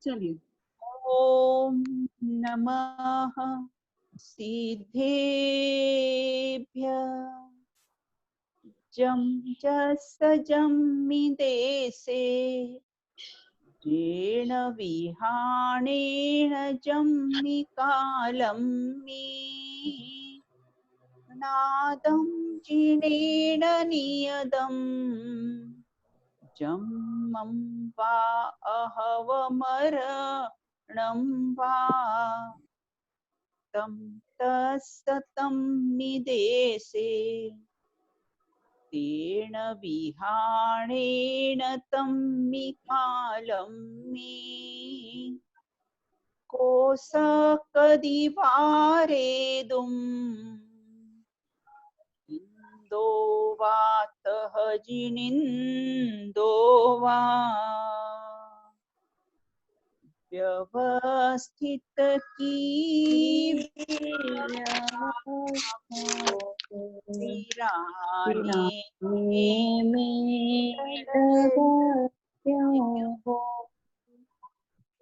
चलिए। ओम नमः सिद्धेभ्यः जम जसजम मिदेसे जेण विहाणेन जम्मि कालं मी नादं जिनेन नियदम् जम्मं वा अहवमरणं वा तं तत्सतं निदेशे तेन विहाणेन तं कालं मे कोसकदिवारेदुम् इन्दो वातः जिनिन्दो वा व्यवस्थित की वीराने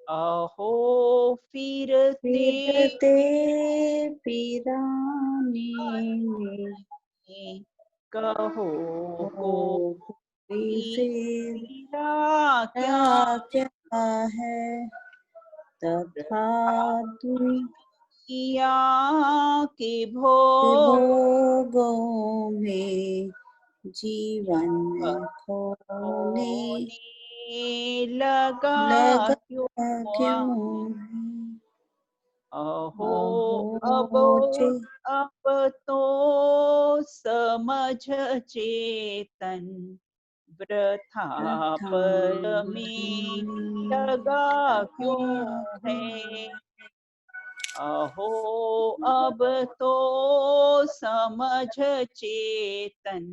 अहो फिरते कहो को वीरा क्या है तथा किया के भोगों में जीवन खोने लगा लगा क्यों क्यों अहो अब मुझे तो समझ चेतन वृथा पर में लगा क्यों है अहो अब तो समझ चेतन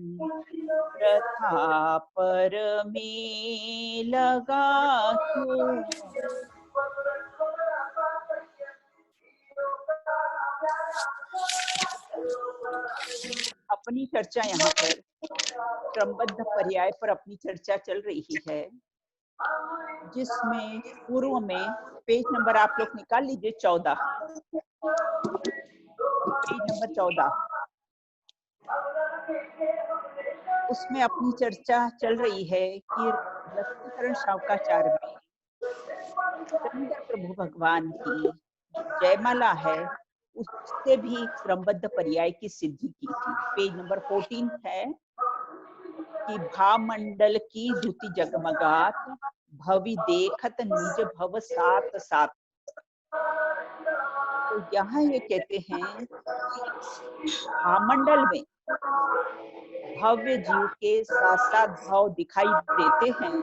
वृथा पर में लगा क्यों अपनी चर्चा यहाँ पर क्रमबद्ध पर्याय पर अपनी चर्चा चल रही है जिसमें पूर्व में पेज नंबर आप लोग निकाल लीजिए 14 पेज नंबर 14 उसमें अपनी चर्चा चल रही है कि रत्नीकरण शावकाचार्य में चंद्र प्रभु भगवान की जयमाला है उससे भी क्रमबद्ध पर्याय की सिद्धि की थी। पेज नंबर 14 है कि भामंडल की धुति जगमगात भवि देखत निज भव सात सात। तो यहाँ ये कहते हैं कि भामंडल में भव्य जीव के सात सात भाव दिखाई देते हैं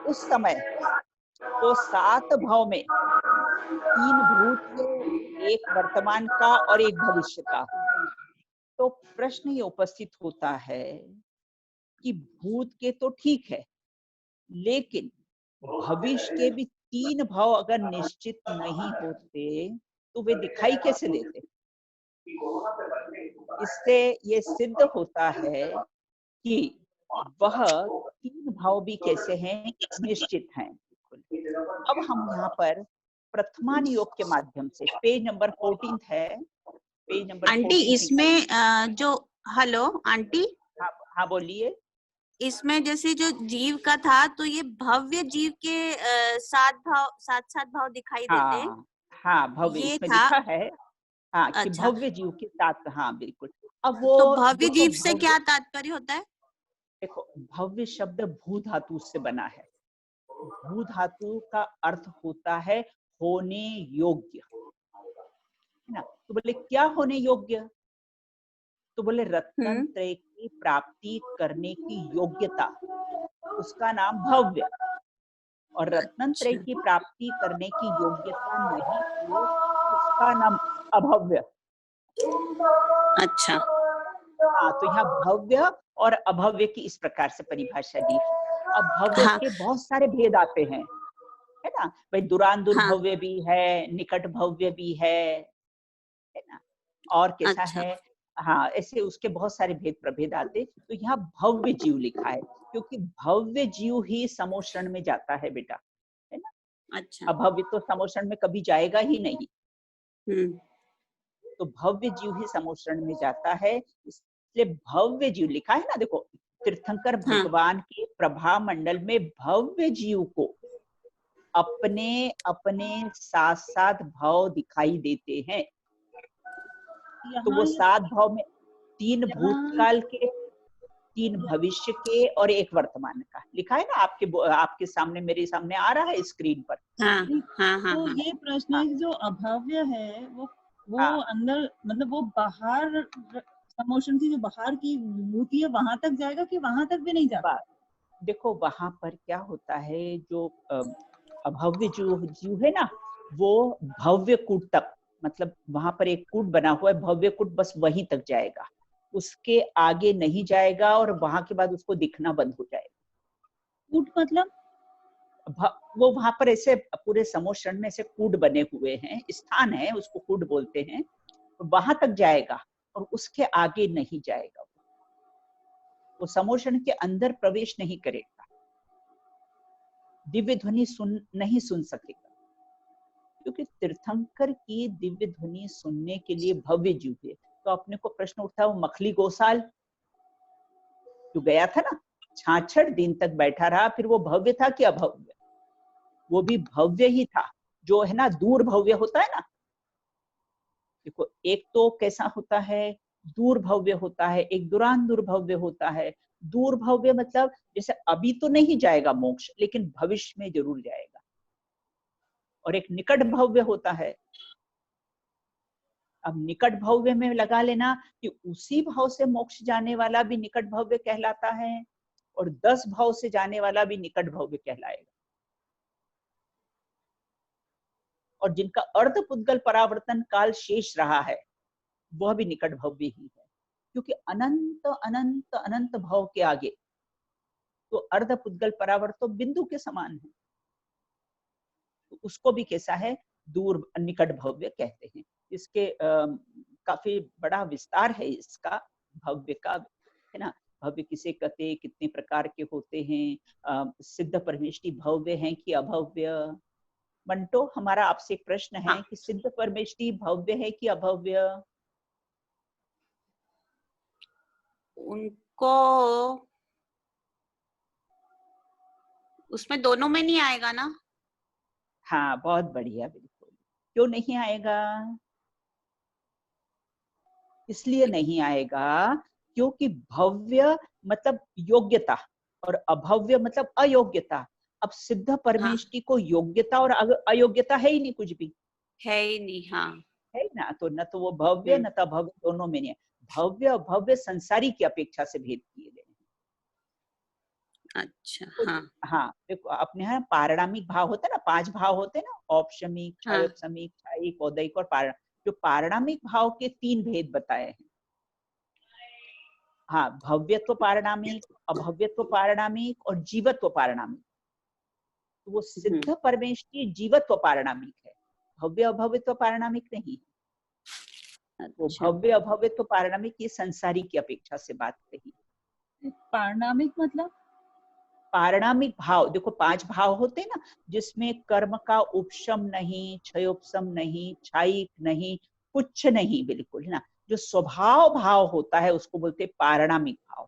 उस समय तो सात भाव में तीन भूत के एक वर्तमान का और एक भविष्य का। तो प्रश्न ये उपस्थित होता है कि भूत के तो ठीक है लेकिन भविष्य के भी तीन भाव अगर निश्चित नहीं होते तो वे दिखाई कैसे देते। इससे ये सिद्ध होता है कि वह तीन भाव भी कैसे हैं निश्चित हैं। अब हम यहाँ पर प्रथमान योग के माध्यम से पेज नंबर 14 है पेज नंबर आंटी 14 इसमें जो हेलो आंटी हाँ बोलिए। इसमें जैसे जो जीव का था तो ये भव्य जीव के सात भाव दिखाई देते हैं। हाँ भव्य ये इसमें था लिखा है हाँ कि अच्छा भव्य जीव के साथ हाँ बिल्कुल। अब वो तो भव्य देखो जीव से क्या तात्पर्य होता है। देखो भव्य शब्द भू धातु से बना है। भू धातु का अर्थ होता है होने योग्य है ना। तो बोले क्या होने योग्य तो बोले रत्न त्रय की प्राप्ति करने की योग्यता उसका नाम भव्य और रत्न त्रय की प्राप्ति करने की योग्यता नहीं हो उसका नाम अभव्य। अच्छा हाँ तो यहाँ भव्य और अभव्य की इस प्रकार से परिभाषा दी। अब भव्य हाँ के बहुत सारे भेद आते हैं है ना भाई दुरांदुर हाँ भव्य भी है निकट भव्य भी है ना और कैसा अच्छा है हाँ ऐसे उसके बहुत सारे भेद प्रभेद आते। तो यहाँ भव्य जीव लिखा है क्योंकि भव्य जीव ही समोषण में जाता है बेटा है ना। अच्छा। अभव्य तो समोषण में कभी जाएगा ही नहीं, हम्म। तो भव्य जीव ही समोषण में जाता है। इसलिए भव्य जीव लिखा है ना, देखो तीर्थंकर हाँ। भगवान के प्रभा मंडल में भव्य जीव को अपने अपने साथ साथ भाव दिखाई देते हैं। तो यहाँ वो सात भाव में 3 यहाँ भूतकाल के, 3 भविष्य के और 1 वर्तमान का लिखा है ना, आपके सामने, मेरे सामने आ रहा है स्क्रीन पर। हाँ नहीं, हाँ हाँ तो हाँ। ये प्रश्न है हाँ, कि जो अभव्य है वो हाँ, अंदर, मतलब वो बाहर समोशन की जो बाहर की विभूति है वहां तक जाएगा कि वहां तक भी नहीं जाता? देखो वहां पर क्या होता है, जो अभव्य जो जीव है ना, वो भव्य कूट तक, मतलब वहां पर एक कूट बना हुआ है, भव्य कूट बस वहीं तक जाएगा, उसके आगे नहीं जाएगा, और वहां के बाद उसको दिखना बंद हो जाएगा। कूट मतलब? वो वहां पर ऐसे पूरे समोषण में ऐसे कूट बने हुए हैं, स्थान है, उसको कूट बोलते हैं, तो वहां तक जाएगा और उसके आगे नहीं जाएगा। वो समोषण के अंदर प्रवेश नहीं करेगा, दिव्य ध्वनि नहीं सुन सकेगा, क्योंकि तीर्थंकर की दिव्य ध्वनि सुनने के लिए भव्य जीव है। तो अपने को प्रश्न उठता, वो मखली गोसाल जो गया था ना, 66 दिन तक बैठा रहा, फिर वो भव्य था कि अभव्य? वो भी भव्य ही था। जो है ना दूर भव्य होता है ना, देखो एक तो कैसा होता है, दूर भव्य होता है, एक दुरान दुर्भव्य होता है। दूर भव्य मतलब जैसे अभी तो नहीं जाएगा मोक्ष, लेकिन भविष्य में जरूर जाएगा। और एक निकट भव्य होता है। अब निकट भव्य में लगा लेना कि उसी भाव से मोक्ष जाने वाला भी निकट भव्य कहलाता है, और 10 भाव से जाने वाला भी निकट भव्य कहलाएगा। और जिनका अर्ध पुद्गल परावर्तन काल शेष रहा है, वह भी निकट भव्य ही है, क्योंकि अनंत अनंत अनंत भाव के आगे तो अर्ध पुद्गल परावर्त तो बिंदु के समान है, तो उसको भी कैसा है, दूर निकट भव्य कहते हैं। इसके काफी बड़ा विस्तार है इसका, भव्य का, है ना। भव्य किसे कहते, कितने प्रकार के होते हैं, सिद्ध परमेष्टि भव्य हैं कि अभव्य? बंटो, हमारा आपसे एक प्रश्न है कि सिद्ध परमेष्टि भव्य है कि अभव्य? उनको उसमें दोनों में नहीं आएगा ना? हाँ, बहुत बढ़िया, बिल्कुल। क्यों नहीं आएगा? इसलिए नहीं आएगा क्योंकि भव्य मतलब योग्यता और अभव्य मतलब अयोग्यता। अब सिद्ध परमेष्टि को योग्यता और अयोग्यता है ही नहीं, कुछ भी है ही नहीं। हाँ। है ना, तो न तो वो भव्य न तो भव्य, दोनों में नहीं है। भव्य और भव्य संसारी की अपेक्षा से भेद किए गए। अच्छा। तो हाँ हाँ, देखो अपने यहाँ पारणामिक भाव होते हैं ना, 5 भाव होते हैं ना, औपशमिक, हाँ क्षयोपशमिक, क्षयिक, औदैक और पारण। जो पारणामिक भाव के 3 भेद बताए हैं। हाँ, भव्यत्व पारणामिक, अभव्यत्व पारणामिक और जीवत्व पारणामिक। तो वो सिद्ध परमेष्टि जीवत्व पारणामिक है, भव्य अभव्यत्व पारणामिक नहीं। वो अच्छा। भव्य अभव्यत्व पारणामिक ये संसारी की अपेक्षा से बात कही। पारणामिक मतलब? पारणामिक भाव, देखो 5 भाव होते हैं ना, जिसमें कर्म का उपशम नहीं, क्षयोपशम नहीं, क्षायिक नहीं, कुछ नहीं, बिल्कुल, है ना। जो स्वभाव भाव होता है उसको बोलते हैं पारणामिक भाव।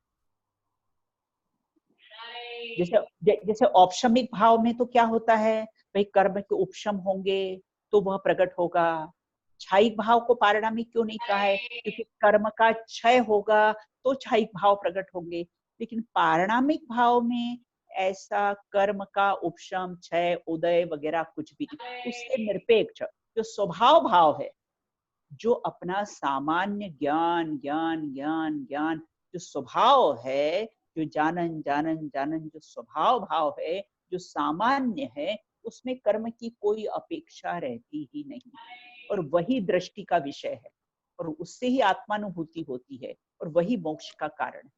जैसे औपशमिक भाव में तो क्या होता है भाई, कर्म के उपशम होंगे तो वह प्रकट होगा। क्षायिक भाव को पारणामिक क्यों नहीं कहा है, क्योंकि कर्म का क्षय होगा तो क्षायिक भाव प्रकट होंगे। लेकिन पारणामिक भाव में ऐसा कर्म का उपशम, क्षय, उदय वगैरह कुछ भी नहीं, उससे निरपेक्ष जो स्वभाव भाव है, जो अपना सामान्य ज्ञान ज्ञान ज्ञान ज्ञान जो स्वभाव है, जो जानन जानन जानन जो स्वभाव भाव है, जो सामान्य है, उसमें कर्म की कोई अपेक्षा रहती ही नहीं, और वही दृष्टि का विषय है, और उससे ही आत्मानुभूति होती है, और वही मोक्ष का कारण है।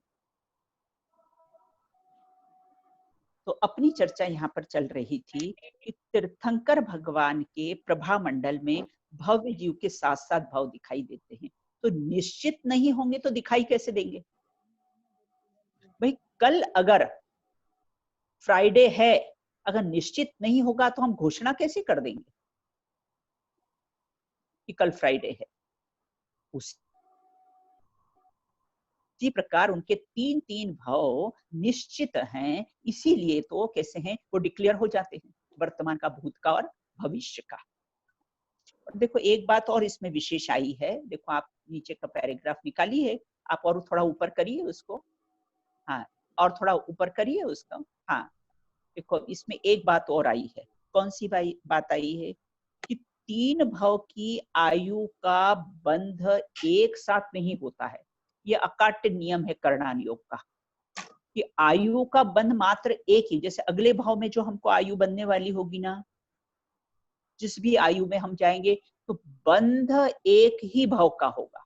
तो अपनी चर्चा यहाँ पर चल रही थी कि तीर्थंकर भगवान के प्रभा मंडल में भव्य जीव के साथ साथ भाव दिखाई देते हैं, तो निश्चित नहीं होंगे तो दिखाई कैसे देंगे भाई? कल अगर फ्राइडे है, अगर निश्चित नहीं होगा तो हम घोषणा कैसे कर देंगे कि कल फ्राइडे है। इसी प्रकार उनके तीन तीन भाव निश्चित हैं, इसीलिए तो कैसे हैं वो डिक्लेयर हो जाते हैं, वर्तमान का, भूत का और भविष्य का। और देखो एक बात और इसमें विशेष आई है, देखो आप नीचे का पैराग्राफ निकालिए, आप और थोड़ा ऊपर करिए उसको, हाँ और थोड़ा ऊपर करिए उसको, हाँ देखो इसमें एक बात और आई है। कौन सी बात आई है कि तीन भाव की आयु का बंध एक साथ नहीं होता है। ये अकाट्य नियम है करणान योग का कि आयु का बंध मात्र एक ही, जैसे अगले भाव में जो हमको आयु बनने वाली होगी ना, जिस भी आयु में हम जाएंगे तो बंध एक ही भाव का होगा।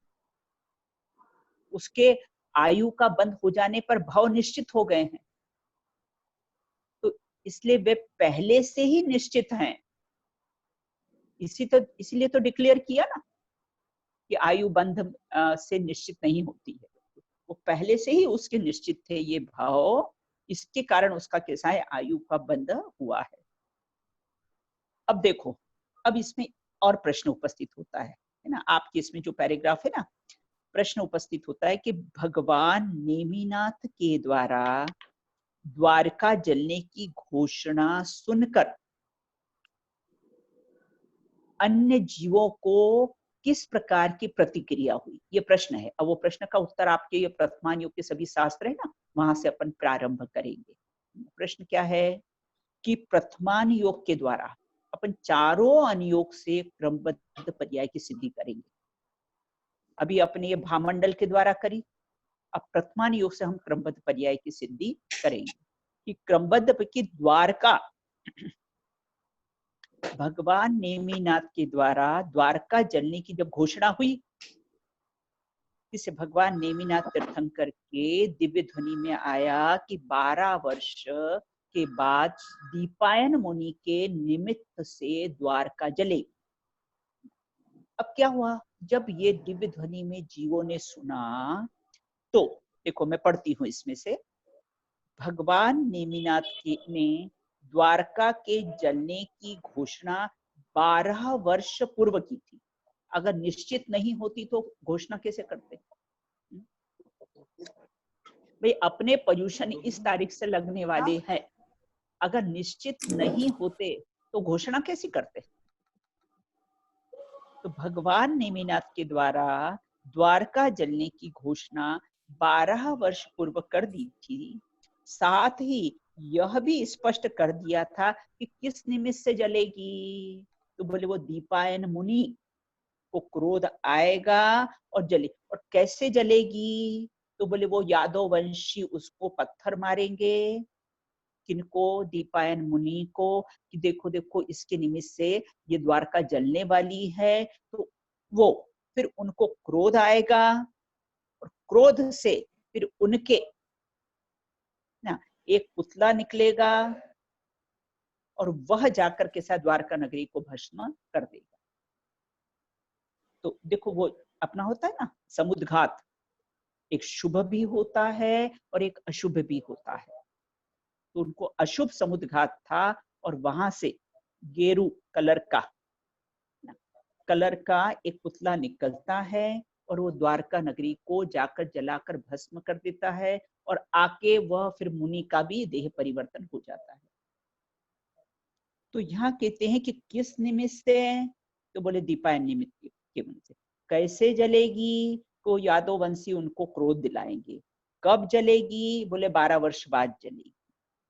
उसके आयु का बंध हो जाने पर भाव निश्चित हो गए हैं, तो इसलिए वे पहले से ही निश्चित हैं। इसलिए तो डिक्लेयर किया ना कि आयु बंध से निश्चित नहीं होती है, वो पहले से ही उसके निश्चित थे ये भाव, इसके कारण उसका कैसा है आयु का बंध हुआ है। अब देखो, अब इसमें और प्रश्न उपस्थित होता है ना, आपके इसमें जो पैराग्राफ है ना, प्रश्न उपस्थित होता है कि भगवान नेमिनाथ के द्वारा द्वारका जलने की घोषणा सुनकर अन्य जीवों को किस प्रकार की प्रतिक्रिया हुई, ये प्रश्न है। अब वो प्रश्न का उत्तर आपके ये प्रथमान योग के सभी शास्त्र है ना, वहां से अपन प्रारंभ करेंगे। प्रश्न क्या है कि प्रथमान योग के द्वारा अपन चारों अनुयोग से क्रमबद्ध पर्याय की सिद्धि करेंगे। अभी अपने ये भामंडल के द्वारा करी, अब प्रथमान योग से हम क्रमबद्ध पर्याय की सिद्धि करेंगे कि क्रमबद्ध की द्वारका, भगवान नेमिनाथ के द्वारा द्वारका जलने की जब घोषणा हुई, इसे भगवान नेमिनाथ तीर्थंकर के दिव्य ध्वनि में आया कि 12 वर्ष के बाद दीपायन मुनि के निमित्त से द्वारका जले। अब क्या हुआ, जब ये दिव्य ध्वनि में जीवों ने सुना तो देखो मैं पढ़ती हूँ इसमें से, भगवान नेमिनाथ ने द्वारका के जलने की घोषणा 12 वर्ष पूर्व की थी। अगर निश्चित नहीं होती तो घोषणा कैसे करते भाई, अपने पर्यूषण इस तारीख से लगने वाले हैं, अगर निश्चित नहीं होते तो घोषणा कैसे करते। तो भगवान नेमिनाथ के द्वारा द्वारका जलने की घोषणा 12 वर्ष पूर्व कर दी थी। साथ ही यह भी स्पष्ट कर दिया था कि किस निमित्त से जलेगी, तो बोले वो दीपायन मुनि को क्रोध आएगा और जले। और कैसे जलेगी, तो बोले वो यादव वंशी उसको पत्थर मारेंगे, किनको, दीपायन मुनि को, कि देखो देखो इसके निमित्त से ये द्वारका जलने वाली है। तो वो फिर उनको क्रोध आएगा और क्रोध से फिर उनके ना एक पुतला निकलेगा और वह जाकर के साथ द्वारका नगरी को भस्म कर देगा। तो देखो वो अपना होता है ना समुद्घात, एक शुभ भी होता है और एक अशुभ भी होता है। तो उनको अशुभ समुद्घात था और वहां से गेरू कलर का एक पुतला निकलता है और वो द्वारका नगरी को जाकर जलाकर भस्म कर देता है और आके वह फिर मुनि का भी देह परिवर्तन हो जाता है। तो यहाँ कहते हैं कि किस निमित्त से, तो बोले दीपायन निमित्त के मन से। कैसे जलेगी, तो यादव वंशी उनको क्रोध दिलाएंगे। कब जलेगी, बोले 12 वर्ष बाद जलेगी।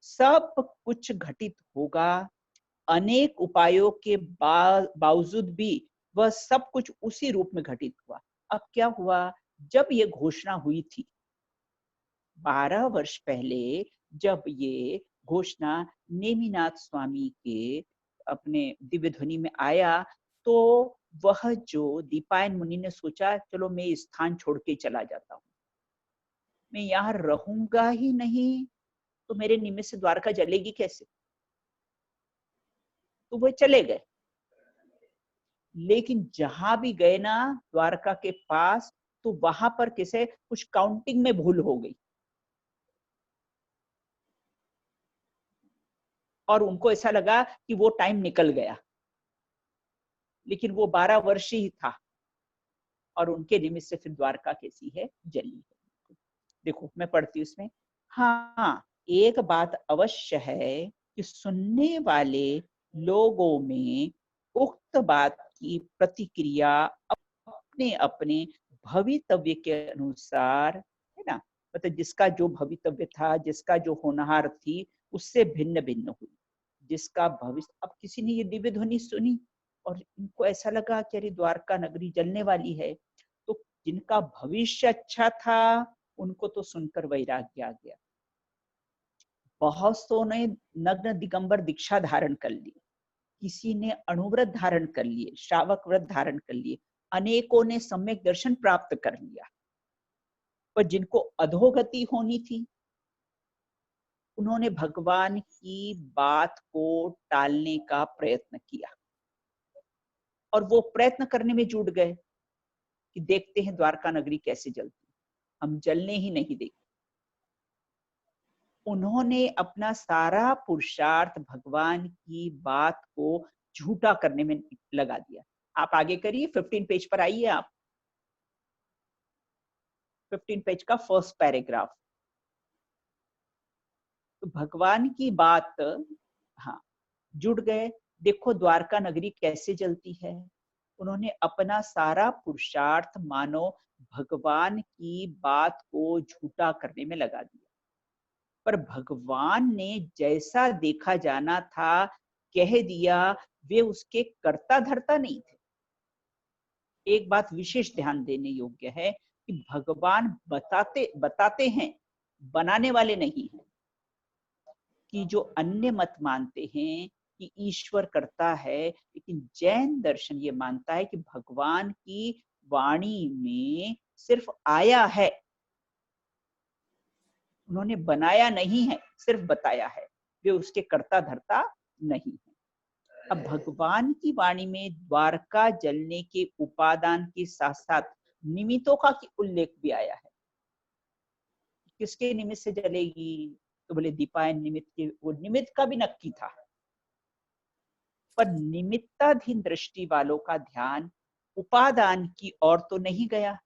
सब कुछ घटित होगा, अनेक उपायों के बावजूद भी वह सब कुछ उसी रूप में घटित हुआ। अब क्या हुआ, जब ये घोषणा हुई थी 12 वर्ष पहले, जब ये घोषणा नेमिनाथ स्वामी के अपने दिव्य ध्वनि में आया, तो वह जो दीपायन मुनि ने सोचा चलो मैं स्थान छोड़ के चला जाता हूँ, मैं यहाँ रहूंगा ही नहीं तो मेरे निमित्त से द्वारका जलेगी कैसे। तो वो चले गए, लेकिन जहां भी गए ना द्वारका के पास, तो वहां पर किसे कुछ काउंटिंग में भूल हो गई। और उनको ऐसा लगा कि वो टाइम निकल गया, लेकिन वो 12 वर्ष ही था और उनके निमित्त से फिर द्वारका कैसी है, जली है। देखो मैं पढ़ती हूँ इसमें। हाँ, एक बात अवश्य है कि सुनने वाले लोगों में उक्त बात की प्रतिक्रिया अपने अपने भवितव्य के अनुसार, है ना, मतलब जिसका जो भवितव्य था, जिसका जो होनहार थी, उससे भिन्न भिन्न हुई। जिसका भविष्य, अब किसी ने ये दिव्य ध्वनि सुनी और इनको ऐसा लगा कि अरे द्वारका नगरी जलने वाली है, तो जिनका भविष्य अच्छा था उनको तो सुनकर वैराग्य आ गया। बहुत सौ ने नग्न दिगंबर दीक्षा धारण कर ली, किसी ने अणुव्रत धारण कर लिए, श्रावक व्रत धारण कर लिए, अनेकों ने सम्यक दर्शन प्राप्त कर लिया। पर जिनको अधोगति होनी थी, उन्होंने भगवान की बात को टालने का प्रयत्न किया और वो प्रयत्न करने में जुट गए कि देखते हैं द्वारका नगरी कैसे जलती, हम जलने ही नहीं देंगे। उन्होंने अपना सारा पुरुषार्थ भगवान की बात को झूठा करने में लगा दिया। आप आगे करिए, 15 पेज पर आइए आप, 15 पेज का फर्स्ट पैराग्राफ। तो भगवान की बात, हाँ, जुड़ गए। देखो द्वारका नगरी कैसे जलती है। उन्होंने अपना सारा पुरुषार्थ मानो भगवान की बात को झूठा करने में लगा दिया। पर भगवान ने जैसा देखा जाना था कह दिया, वे उसके कर्ता धर्ता नहीं थे। एक बात विशेष ध्यान देने योग्य है कि भगवान बताते हैं, बनाने वाले नहीं हैं। कि जो अन्य मत मानते हैं कि ईश्वर करता है, लेकिन जैन दर्शन ये मानता है कि भगवान की वाणी में सिर्फ आया है, उन्होंने बनाया नहीं है, सिर्फ बताया है, वे उसके कर्ता धर्ता नहीं है। अब भगवान की वाणी में द्वारका जलने के उपादान के साथ साथ निमित्तों का उल्लेख भी आया है। किसके निमित्त से जलेगी, तो बोले दीपायन निमित्त के, वो निमित्त का भी नक्की था, पर निमित्ताधीन दृष्टि वालों का ध्यान उपादान की ओर तो नहीं गया,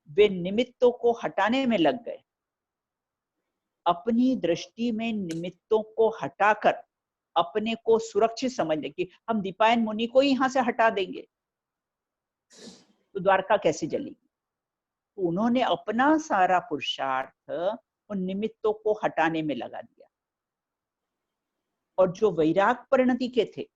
वे निमित्तों को हटाने में लग गए। अपनी दृष्टि में निमित्तों को हटाकर अपने को सुरक्षित समझने की, हम दीपायन मुनि को ही यहां से हटा देंगे तो द्वारका कैसे जलेगी। तो उन्होंने अपना सारा पुरुषार्थ उन निमित्तों को हटाने में लगा दिया और जो वैराग परिणति के थे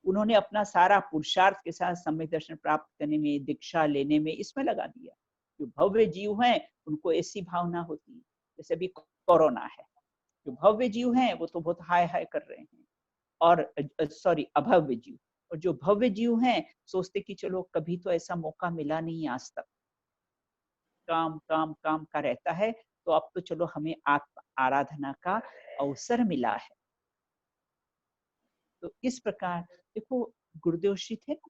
उन्होंने अपना सारा पुरुषार्थ के साथ सम्यक दर्शन प्राप्त करने में, दीक्षा लेने में, इसमें लगा दिया। जो भव्य जीव हैं उनको ऐसी भावना होती है, जैसे अभी कोरोना है, जो भव्य जीव हैं वो तो बहुत हाय हाय कर रहे हैं, और सॉरी अभव्य जीव, और जो भव्य जीव हैं सोचते कि चलो कभी तो ऐसा मौका मिला नहीं आज तक, काम काम काम का रहता है, तो अब तो चलो हमें आत्म आराधना का अवसर मिला है। तो इस प्रकार देखो गुरुदेव श्री थे ना,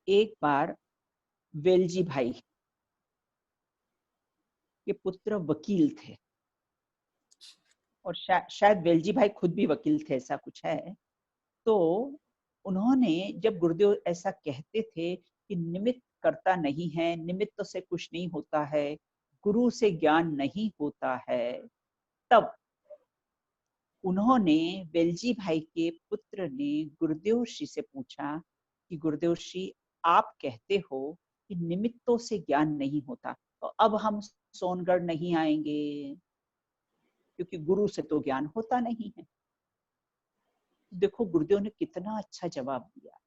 एक बार वेलजी भाई के पुत्र वकील थे और शायद वेलजी भाई खुद भी वकील थे, ऐसा कुछ है। तो उन्होंने, जब गुरुदेव ऐसा कहते थे कि निमित्त करता नहीं है, निमित्त से कुछ नहीं होता है, गुरु से ज्ञान नहीं होता है, तब उन्होंने, वेलजी भाई के पुत्र ने गुरुदेव श्री से पूछा कि गुरुदेव श्री आप कहते हो कि निमित्तों से ज्ञान नहीं होता, तो अब हम सोनगढ़ नहीं आएंगे क्योंकि गुरु से तो ज्ञान होता नहीं है। देखो गुरुदेव ने कितना अच्छा जवाब दिया।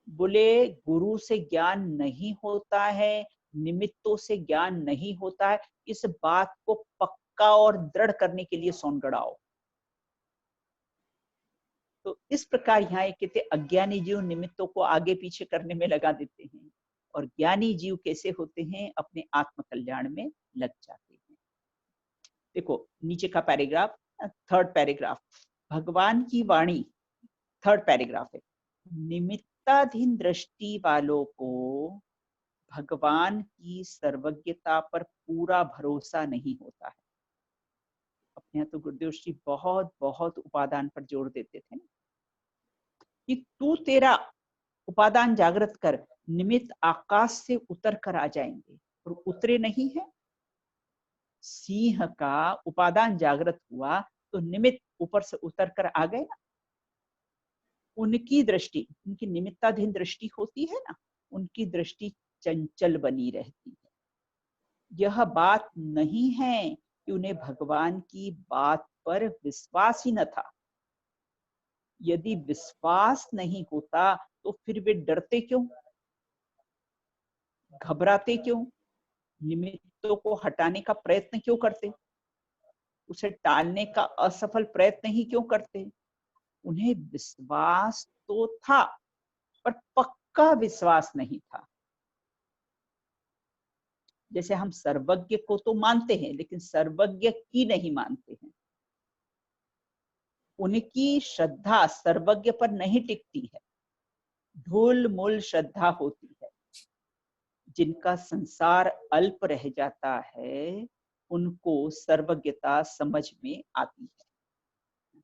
बोले गुरु से ज्ञान नहीं होता है, निमित्तों से ज्ञान नहीं होता है, इस बात को पक्का और दृढ़ करने के लिए सोनगढ़ आओ। तो इस प्रकार यहाँ एक कहते अज्ञानी जीव निमित्तों को आगे पीछे करने में लगा देते हैं और ज्ञानी जीव कैसे होते हैं, अपने आत्म कल्याण में लग जाते हैं। देखो नीचे का पैराग्राफ, थर्ड पैराग्राफ, भगवान की वाणी, थर्ड पैराग्राफ है, निमित्ताधीन दृष्टि वालों को भगवान की सर्वज्ञता पर पूरा भरोसा नहीं होता है। यहाँ तो गुरुदेव श्री बहुत बहुत उपादान पर जोर देते थे ना, कि तू तेरा उपादान जागृत कर, निमित्त आकाश से उतर कर आ जाएंगे, और उतरे नहीं है। सिंह का उपादान जागृत हुआ तो निमित्त ऊपर से उतर कर आ गए ना। उनकी दृष्टि, उनकी निमित्ताधीन दृष्टि होती है ना, उनकी दृष्टि चंचल बनी रहती है। यह बात नहीं है कि उन्हें भगवान की बात पर विश्वास ही न था। यदि विश्वास नहीं होता तो फिर वे डरते क्यों, घबराते क्यों, निमित्तों को हटाने का प्रयत्न क्यों करते, उसे टालने का असफल प्रयत्न ही क्यों करते। उन्हें विश्वास तो था, पर पक्का विश्वास नहीं था। जैसे हम सर्वज्ञ को तो मानते हैं, लेकिन सर्वज्ञ की नहीं मानते हैं। उनकी श्रद्धा सर्वज्ञ पर नहीं टिकती है, ढूल मूल श्रद्धा होती है। जिनका संसार अल्प रह जाता है, उनको सर्वज्ञता समझ में आती है।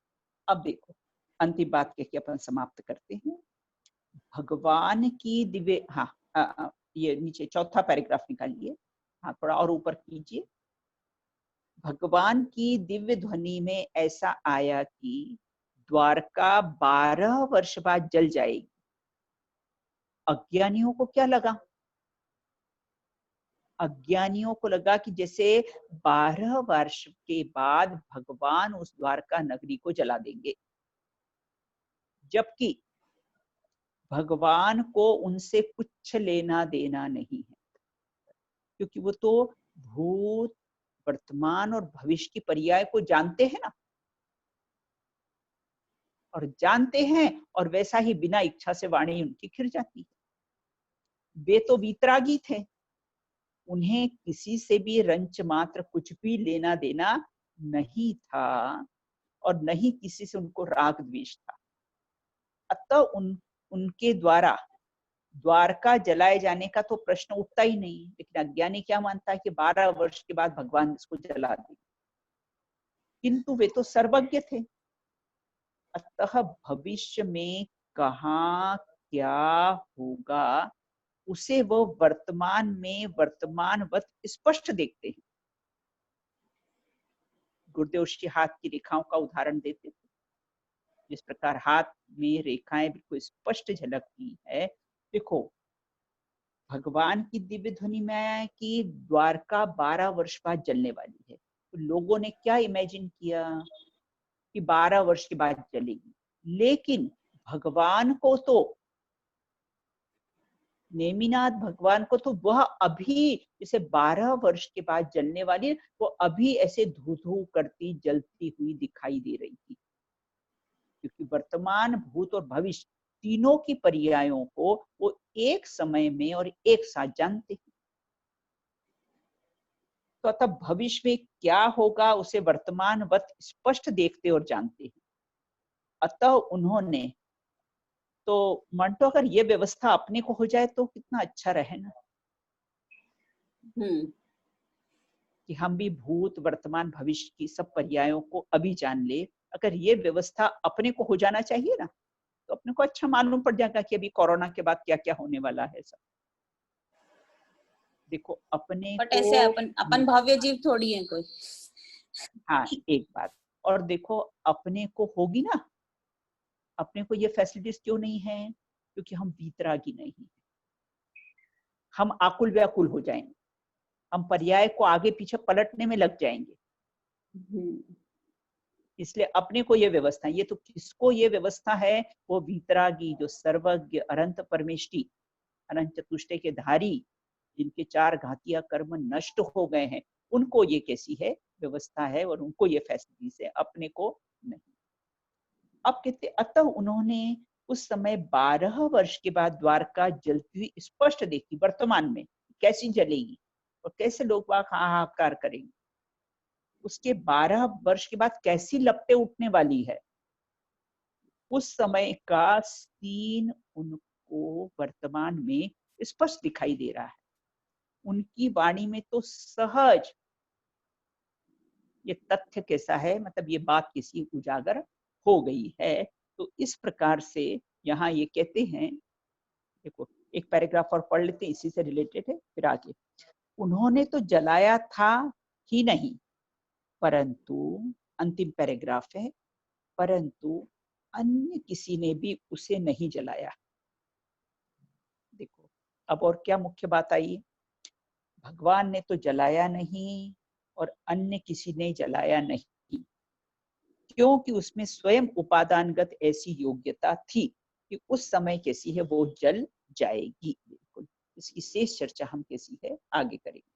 अब देखो, अंतिम बात कह के अपन समाप्त करते हैं। भगवान की दिव्य, ये नीचे चौथा पैराग्राफ निकालिए, हाँ थोड़ा और ऊपर कीजिए। भगवान की दिव्य ध्वनि में ऐसा आया कि द्वारका 12 वर्ष बाद जल जाएगी। अज्ञानियों को क्या लगा, अज्ञानियों को लगा कि जैसे 12 वर्ष के बाद भगवान उस द्वारका नगरी को जला देंगे, जबकि भगवान को उनसे कुछ लेना देना नहीं है, क्योंकि वो तो भूत, वर्तमान और भविष्य की पर्याय को जानते हैं ना, और जानते हैं, और वैसा ही बिना इच्छा से वाणी उनकी खिर जाती है। वे तो वीतरागी थे, उन्हें किसी से भी रंच मात्र कुछ भी लेना देना नहीं था, और नहीं किसी से उनको राग द्वेष था। अतः उनके द्वारा द्वारका जलाए जाने का तो प्रश्न उठता ही नहीं। लेकिन अज्ञानी क्या मानता है कि 12 वर्ष के बाद भगवान इसको जला देंगे, किंतु वे तो सर्वज्ञ थे। अतः भविष्य में कहाँ क्या होगा उसे वो वर्तमान में वर्तमानवत स्पष्ट देखते हैं। गुरुदेव श्री हाथ की रेखाओं का उदाहरण देते थे। जिस प्रकार हाथ में रेखाएं बिल्कुल स्पष्ट झलकती है, देखो भगवान की दिव्य ध्वनि में आया है कि द्वारका 12 वर्ष बाद जलने वाली है। तो लोगों ने क्या इमेजिन किया कि 12 वर्ष के बाद जलेगी, लेकिन भगवान को तो, नेमिनाथ भगवान को तो वह अभी जैसे 12 वर्ष के बाद जलने वाली, वो अभी ऐसे धू धू करती जलती हुई दिखाई दे रही थी, क्योंकि वर्तमान, भूत और भविष्य तीनों की पर्यायों को वो एक समय में और एक साथ जानते हैं। तो तब भविष्य में क्या होगा उसे वर्तमानवत स्पष्ट देखते और जानते हैं। अतः उन्होंने तो मंटो, अगर ये व्यवस्था अपने को हो जाए तो कितना अच्छा रहे ना, कि हम भी भूत, वर्तमान, भविष्य की सब पर्यायों को अभी जान ले। अगर ये व्यवस्था अपने को हो जाना चाहिए ना, तो अपने को अच्छा मालूम पड़ जाएगा कि अभी कोरोना के बाद क्या क्या होने वाला है सब। देखो अपने बट को, ऐसे अपन भव्य जीव थोड़ी है कोई। हाँ एक बात और देखो, अपने को होगी ना, अपने को ये फैसिलिटीज क्यों नहीं है, क्योंकि हम वीतरागी नहीं है। हम आकुल व्याकुल हो जाएंगे, हम पर्याय को आगे पीछे पलटने में लग जाएंगे। इसलिए अपने को ये व्यवस्था, ये तो किसको ये व्यवस्था है, वो वीतरागी जो सर्वज्ञ अनंत परमेष्टि, अनंत चतुष्टय के धारी, जिनके 4 घातिया कर्म नष्ट हो गए हैं, उनको ये कैसी है व्यवस्था है, और उनको ये फैसिलिटीज है, अपने को नहीं। अब कहते अतः उन्होंने उस समय 12 वर्ष के बाद द्वारका जलती हुई स्पष्ट देखी, वर्तमान में कैसी जलेगी और कैसे लोग वहां हाहाकार करेंगे। उसके 12 वर्ष के बाद कैसी लपटें उठने वाली है, उस समय का सीन उनको वर्तमान में स्पष्ट दिखाई दे रहा है। उनकी वाणी में तो सहज ये तथ्य कैसा है, मतलब ये बात किसी उजागर हो गई है। तो इस प्रकार से यहाँ ये कहते हैं, देखो एक पैराग्राफ और पढ़ लेते हैं, इसी से रिलेटेड है, फिर आगे। उन्होंने तो जलाया था ही नहीं, परंतु अंतिम पैराग्राफ है, परंतु अन्य किसी ने भी उसे नहीं जलाया। देखो अब और क्या मुख्य बात आई, भगवान ने तो जलाया नहीं और अन्य किसी ने जलाया नहीं, क्योंकि उसमें स्वयं उपादानगत ऐसी योग्यता थी कि उस समय कैसी है वो जल जाएगी। बिल्कुल, इसकी शेष चर्चा हम कैसी है आगे करेंगे।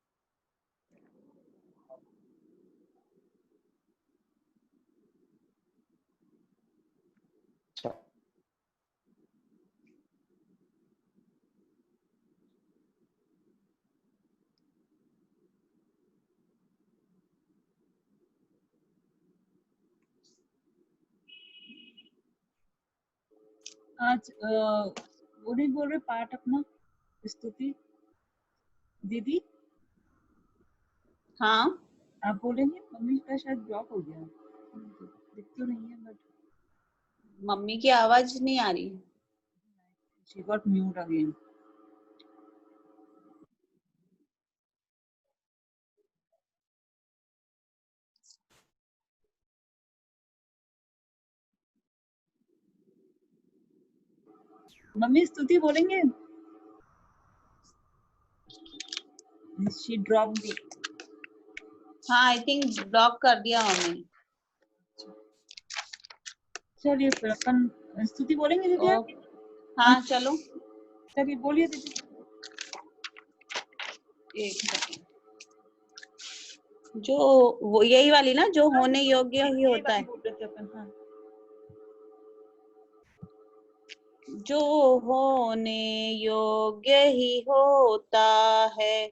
आज वो नहीं बोल रहे पाठ अपना स्तुति दीदी? हाँ आप बोलेंगे? मम्मी का शायद ड्रॉप हो गया, दिख तो नहीं है बट मम्मी की आवाज नहीं आ रही। She got mute again. Mummy स्तुति बोलेंगे? शी ड्रॉप दी। हाँ आई थिंक ब्लॉक कर दिया मम्मी। चलिए फिर अपन स्तुति बोलेंगे दीदी आप? हाँ चलो चलिए बोलिए दीदी। एक सेकंड। जो वो यही वाली ना, जो होने योग्य ही होता है, बोल रहे थे अपन। हाँ जो होने योग्य ही होता है,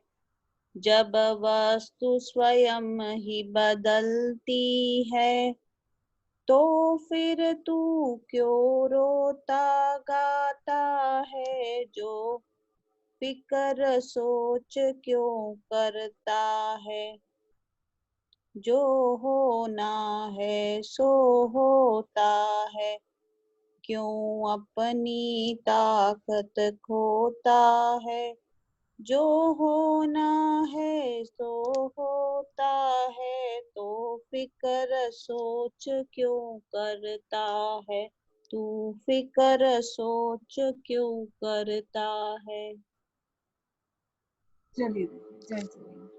जब वस्तु स्वयं ही बदलती है, तो फिर तू क्यों रोता गाता है, जो फिक्र सोच क्यों करता है, जो होना है सो होता है, क्यों अपनी ताकत खोता है, जो होना है सो होता है, तो फिक्र सोच क्यों करता है, तू फिक्र सोच क्यों करता है। चलिए दीदी, जय श्री राम।